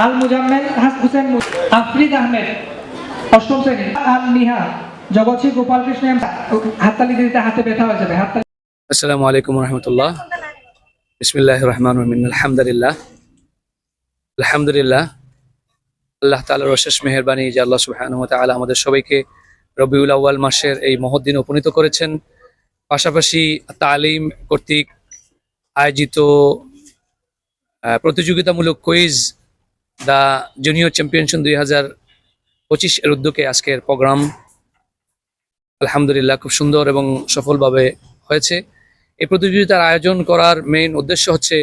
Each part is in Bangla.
আল মুজাম্মেল হুসেন আফরিদ আহমেদ অষ্টম শ্রেণী। আল নিহা জগৎসি গোপালকৃষ্ণ হাততালি দিতে হাতে ব্যথা হয়ে যাবে। হাততালি। আসসালামু আলাইকুম রহমতুল্লাহ। বিসমিল্লাহির রহমানির রহিম। আলহামদুলিল্লাহ আল্লাহ তাআলার অশেষ মেহেরবানি যে আল্লাহ সুবহানাহু ওয়া তাআলা আমাদের সবাইকে রবিউল আউয়াল মাসের এই মহৎ দিনে উপনীত করেছেন। পাশাপাশি তালিম কর্তৃক আয়োজিত প্রতিযোগিতামূলক কুইজ দ্য জুনিয়র চ্যাম্পিয়নশিপ 2025 এর উদ্যোগে আজকের প্রোগ্রাম আলহামদুলিল্লাহ খুব সুন্দর এবং সফলভাবে হয়েছে। এই প্রতিযোগিতার আয়োজন করার মেইন উদ্দেশ্য হচ্ছে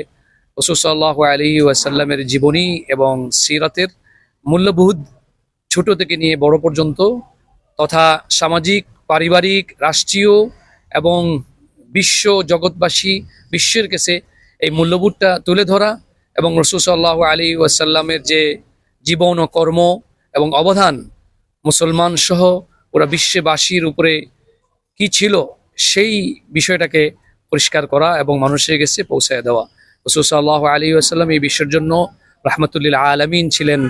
রাসূল সাল্লাল্লাহু আলাইহি ওয়াসাল্লামের জীবনী এবং সিরাতের মূল্যবোধ ছোট থেকে নিয়ে বড় পর্যন্ত তথা সামাজিক, পারিবারিক, রাষ্ট্রীয় এবং বিশ্ব জগৎবাসী বিশ্বের কাছে এই মূল্যবোধটা তুলে ধরা এবং রাসূল সাল্লাল্লাহু আলাইহি ওয়াসাল্লামের যে জীবন ও কর্ম এবং অবদান মুসলমান সহ পুরা বিশ্ববাসীর উপরে কি ছিল সেই বিষয়টাকে পরিষ্কার করা এবং মানুষের কাছে পৌঁছায় দেওয়া। রাসূল সাল্লাল্লাহু আলাইহি ওয়াসাল্লাম এই বিশ্বের জন্য রাহমাতুল আলামিন ছিলেন।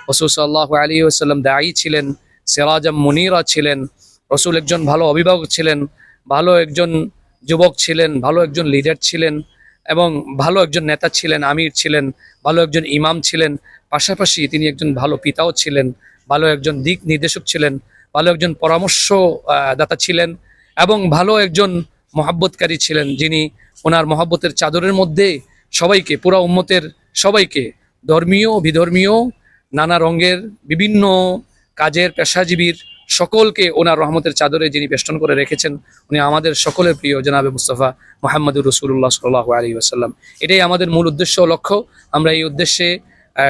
রাসূল সাল্লাল্লাহু আলাইহি ওয়াসাল্লাম দায়ী ছিলেন, সিরাজাম মুনীরা ছিলেন। রাসূল একজন ভালো অভিভাবক ছিলেন, ভালো একজন যুবক ছিলেন, ভালো একজন লিডার ছিলেন এবং ভালো একজন নেতা ছিলেন, আমির ছিলেন, ভালো একজন ইমাম ছিলেন। পাশাপাশি তিনি একজন ভালো পিতাও ছিলেন, ভালো একজন দিক নির্দেশক ছিলেন, ভালো একজন পরামর্শ দাতা ছিলেন এবং ভালো একজন মহাব্বতকারী ছিলেন, যিনি ওনার মহাব্বতের চাদরের মধ্যে সবাইকে, পুরা উম্মতের সবাইকে, ধর্মীয় বিধর্মীয় নানা রঙের বিভিন্ন কাজের পেশাজীবীর সকলকে ওনার রহমতের চাদরে যিনি বেষ্টন করে রেখেছেন, উনি আমাদের সকলের প্রিয় জনাবে মুস্তাফা মুহাম্মদুর রাসূলুল্লাহ সাল্লাল্লাহু আলাইহি ওয়াসাল্লাম। এটাই আমাদের মূল উদ্দেশ্য ও লক্ষ্য। আমরা এই উদ্দেশ্যে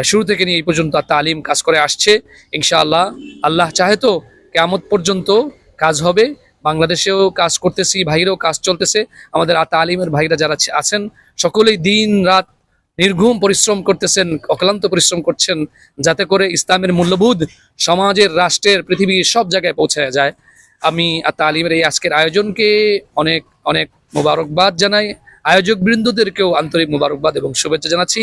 শুরু থেকে নিয়ে এই পর্যন্ত তালিম কাজ করে আসছে। ইনশাআল্লাহ আল্লাহ চাহে তো কিয়ামত পর্যন্ত কাজ হবে। বাংলাদেশেও কাজ করতেছি, ভাইরাও কাজ চলতেছে। আমাদের তালিমের ভাইরা যারা আছেন সকলেই দিন রাত নির্ঘুম পরিশ্রম করতেছেন, অক্লান্ত পরিশ্রম করছেন, যাতে করে ইসলামের মূল্যবোধ সমাজের, রাষ্ট্রের, পৃথিবীর সব জায়গায় পৌঁছায় যায়। আমি তালিমের এই আজকের আয়োজনকে অনেক অনেক মোবারকবাদ জানাই। আয়োজক বৃন্দদেরকেও আন্তরিক মোবারকবাদ এবং শুভেচ্ছা জানাচ্ছি।